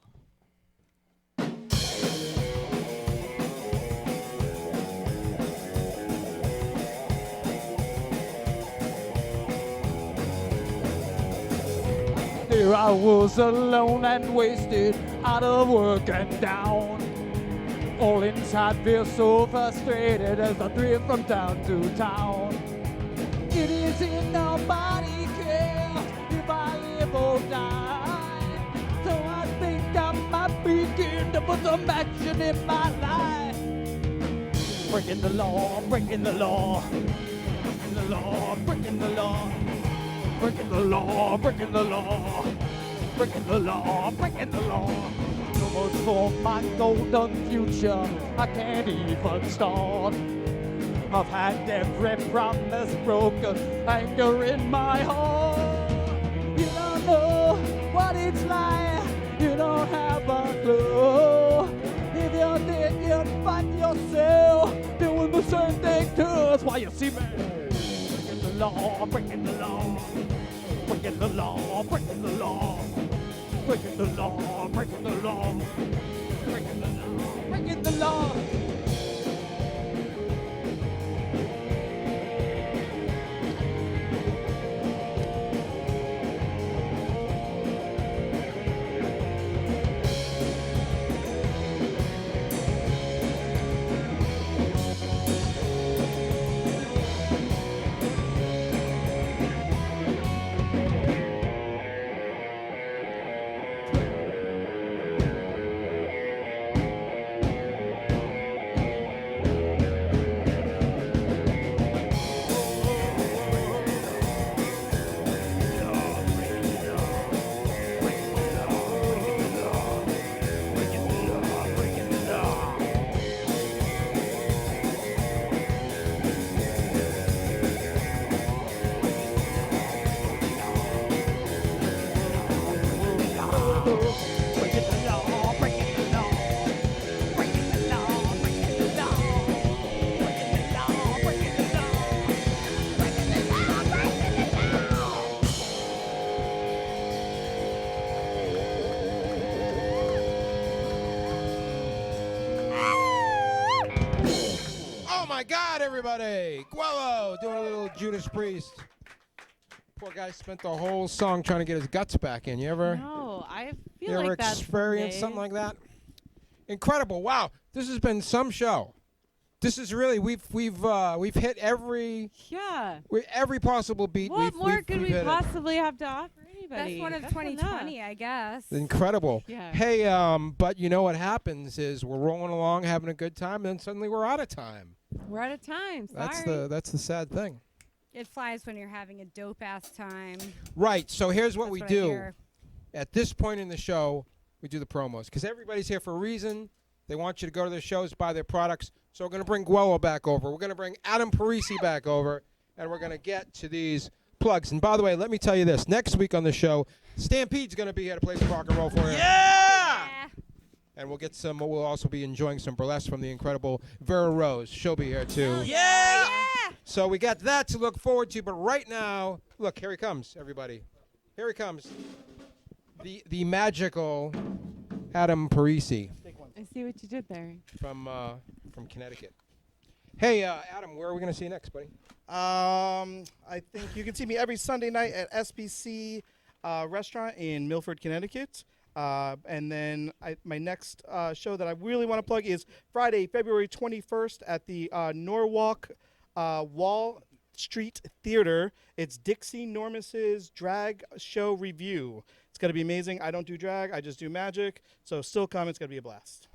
Here I was alone and wasted, out of work and down. All inside feel so frustrated as I drift from town to town. It is in nobody's care if I live or die. So I think I might begin to put some action in my life. Breaking the law, breaking the law, breaking the law, breaking the law, breaking the law, breaking the law, breaking the law, breaking the law. No more for my golden future, I can't even start. I've had every promise broken, anger in my heart. You don't know what it's like, you don't have a clue. If you did, you'd find yourself doing the same thing too. That's why you see me breaking the law, breaking the law, breaking the law, breaking the law, breaking the law, breaking the law, breaking the law, breaking the law. my God, everybody! Gwell-o doing a little Judas Priest. Poor guy spent the whole song trying to get his guts back in. You ever? No, I feel you ever like that's experienced something like that? Incredible! Wow, this has been some show. This is really we've hit every every possible beat. What more could we hit it. possibly have to offer anybody? Best one of That's 2020, enough. I guess. Incredible. Yeah. Hey, but you know what happens is we're rolling along, having a good time, and then suddenly we're out of time. We're out of time. That's the sad thing. It flies when you're having a dope ass time. Right. So here's what That's we I do. hear. At this point in the show, we do the promos because everybody's here for a reason. They want you to go to their shows, buy their products. So we're going to bring Gwell-o back over. We're going to bring Adam Parisi back over, and we're going to get to these plugs. And by the way, let me tell you this. Next week on the show, Stampede's going to be here to play some rock and roll for you. Yeah! And we'll get some. We'll also be enjoying some burlesque from the incredible Vera Rose. She'll be here too. Yeah! So we got that to look forward to. But right now, look, here he comes, everybody. Here he comes. The magical Adam Parisi. I see what you did there. From Connecticut. Hey, Adam, where are we going to see you next, buddy? I think you can see me every Sunday night at SBC Restaurant in Milford, Connecticut. And then my next show that I really want to plug is Friday, February 21st at the Norwalk Wall Street Theater. It's Dixie Normus's drag show review. It's going to be amazing. I don't do drag. I just do magic. So still come. It's going to be a blast.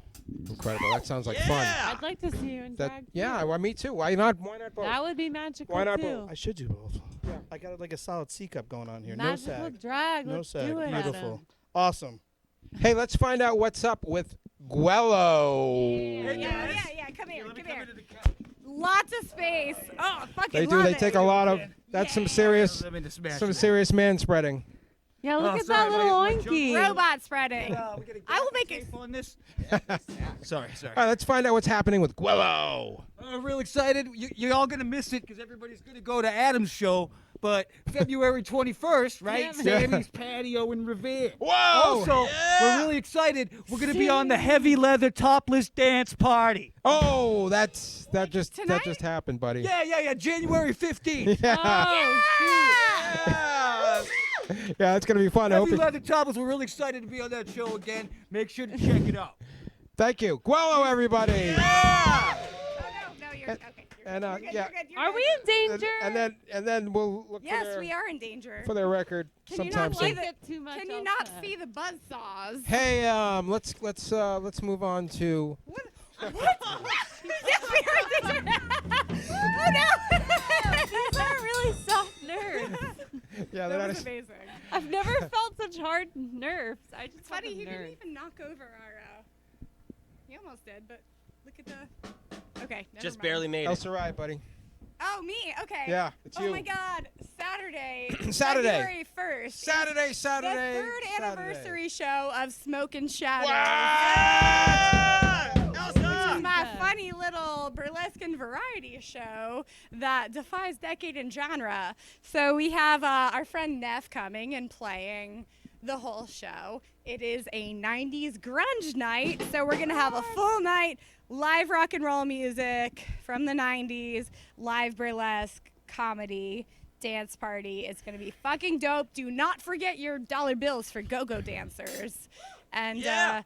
Incredible. That sounds like fun. I'd like to see you in drag. Yeah, well, me too. Why not? Why not both? That would be magical Why not too. both? I should do both. Yeah. I got like a solid C cup going on here. Magical no sag. drag. No Let's sag. do it, Beautiful. Adam. Awesome. Hey, let's find out what's up with Gwell-o. Yeah. Come here. Lots of space. Oh, fucking They do. love They it. take a lot of. That's some serious man spreading. Yeah, look at that little oinky. Robot spreading. I will make it. On this. Sorry. All right, let's find out what's happening with Gwell-o. Real excited. You're all going to miss it because everybody's going to go to Adam's show. But February 21st, right? Yeah. Sammy's Patio in Revere. Whoa! Also, we're really excited. We're going to be on the heavy leather topless dance party. Oh, that just happened, buddy. Yeah. January 15th. Yeah. Oh, shoot. Yeah. Yeah, it's gonna be fun. I hope Heavy you- Leather Topless. We're really excited to be on that show again. Make sure to check it out. Thank you, Gwell-o, everybody. No, you're okay. And You're good, yeah, you're good, you're Are good. we in danger? and then we'll look Yes, for their, we are in danger. for their record Can you sometime not soon. see the? Get too much Can you else not said. see the buzz saws? Hey, let's move on to. Yes, we are in danger. Oh no! These are really soft nerves. Yeah, That they're was not. amazing. I've never felt such hard nerves. I just It's funny, felt he the didn't nerves. even knock over our. He almost did, but look at the. Okay. Never Just mind. barely made it. Elsa Riot, buddy. Oh, me. Okay. Yeah, it's oh you. my God! Saturday. Saturday. February 1st. Saturday, is Saturday. The third Saturday. anniversary show of Smoke and Shadows. Elsa! Which is my funny little burlesque and variety show that defies decade and genre. So we have our friend Neff coming and playing the whole show. It is a 90s grunge night, so we're going to have a full night live rock and roll music from the 90s, live burlesque, comedy, dance party. It's going to be fucking dope. Do not forget your dollar bills for go-go dancers. And Yeah.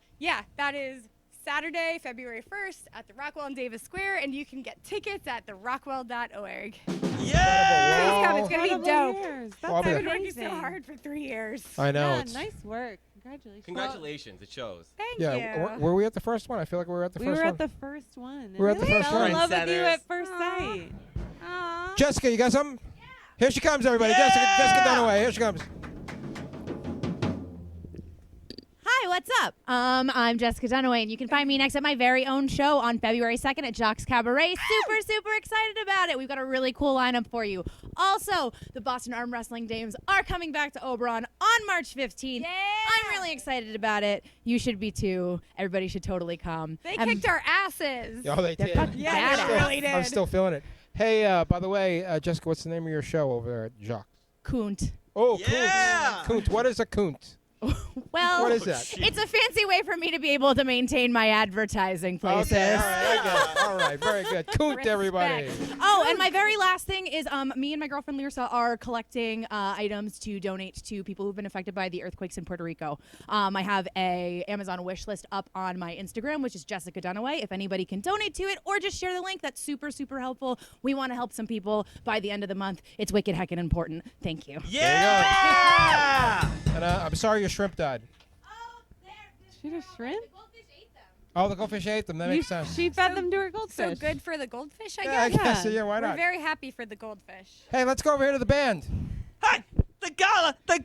That is Saturday, February 1st at the Rockwell and Davis Square, and you can get tickets at therockwell.org. Yeah! Please come, it's going to be dope. That's Well, I'll be I've there. been working so amazing. hard for 3 years. I know. Yeah, it's, nice work. Congratulations. Congratulations, it shows. Thank yeah, you. were we at the first one? I feel like we were at the We first were one. at the first one. We were at the and first fell in one. love with you Trendsetters. at first sight. Aw. Jessica, you got something? Here she comes, everybody. Jessica Dunaway. Here she comes. Hi, what's up? I'm Jessica Dunaway, and you can find me next at my very own show on February 2nd at Jock's Cabaret. Super excited about it. We've got a really cool lineup for you. Also, the Boston Arm Wrestling Dames are coming back to Oberon on March 15th. Yeah. I'm really excited about it. You should be too. Everybody should totally come. They And kicked our asses. Oh, they did. fucking Yeah, badass. they really did. I'm still feeling it. Hey, by the way, Jessica, what's the name of your show over there at Jacques? Kunt. Oh, Yeah! Kunt. What is a Kunt? Well, What is that? it's a fancy way for me to be able to maintain my advertising places. Okay, all right, I get it. All right, very good. Kunt, everybody. Oh, and my very last thing is me and my girlfriend Lirsa are collecting items to donate to people who've been affected by the earthquakes in Puerto Rico. I have a Amazon wish list up on my Instagram, which is Jessica Dunaway. If anybody can donate to it or just share the link, that's super helpful. We want to help some people by the end of the month. It's wicked heckin' important. Thank you. Yeah! And I'm sorry your shrimp died. She had a shrimp? Oh, the goldfish ate them. That makes sense. She fed them to her goldfish. So good for the goldfish, I Yeah, I guess. guess so. Yeah, why We're not? very happy for the goldfish. Hey, let's go over here to the band. Hi! The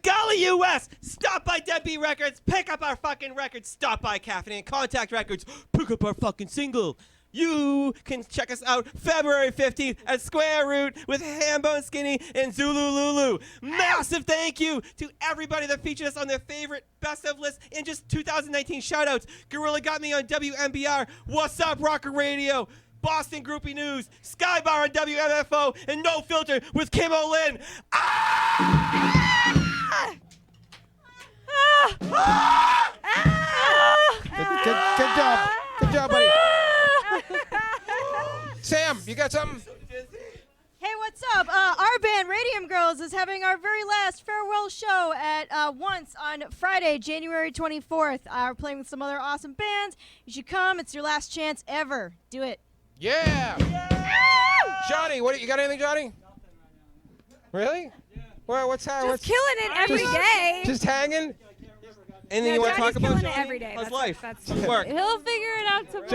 Gala US! Stop by Deadbeat Records, pick up our fucking records. Stop by Caffeine Contact Records, pick up our fucking single. You can check us out February 15th at Square Root with Hambone Skinny and Zulu Lulu. Massive thank you to everybody that featured us on their favorite best of list in just 2019 shoutouts. Gorilla got me on WMBR, What's Up Rocker Radio, Boston Groupie News, Skybar on WMFO, and No Filter with Kim O'Lynn. Good job. Good job, buddy. Sam, you got something? Hey, what's up? Our band, Radium Girls, is having our very last farewell show at Once on Friday, January 24th. We're playing with some other awesome bands. You should come. It's your last chance ever. Do it. Yeah. Johnny, what you got anything, Johnny? Really? Well, what's that? Just killing it every day. Just hanging? Anything you want to talk about, killing it Johnny? every day. How's That's- life? that's- How's work? He'll figure it out tomorrow.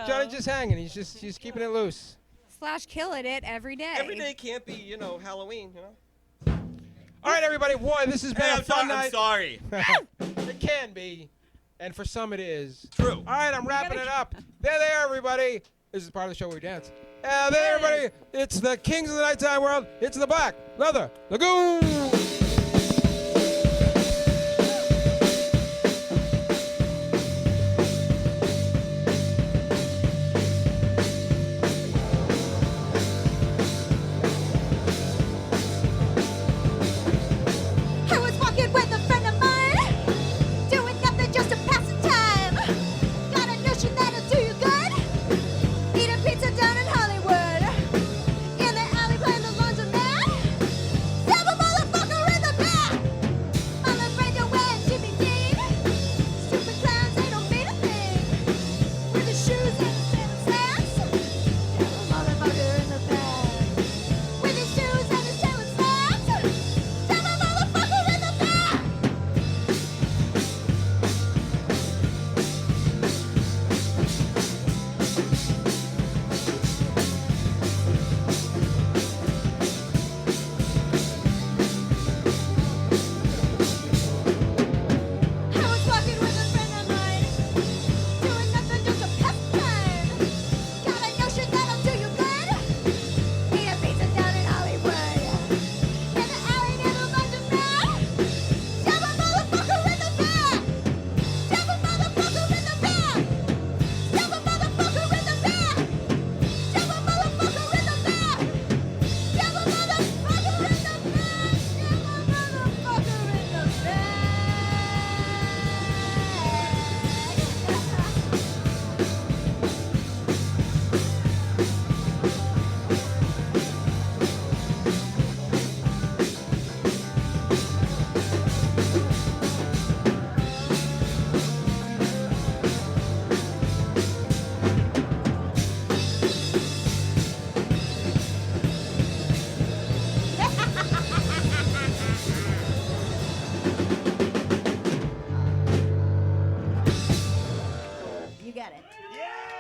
Johnny's just hanging. He's keeping it loose. / killing it every day. Every day can't be, Halloween, All right, everybody. Boy, this has been Hey, a I'm fun sorry. I'm night. sorry. It can be, and for some it is. True. All right, I'm wrapping it up. There, everybody. This is part of the show where we dance. There, everybody. It's the Kings of the Nighttime World. It's the Black Leather Lagoon. I was walking with a friend of mine, doing nothing just to pass the time. Got a notion that'll do you good. Eating pizza down in Hollywood. In the alley playing the laundromat. Stab a motherfucker get it. Yeah!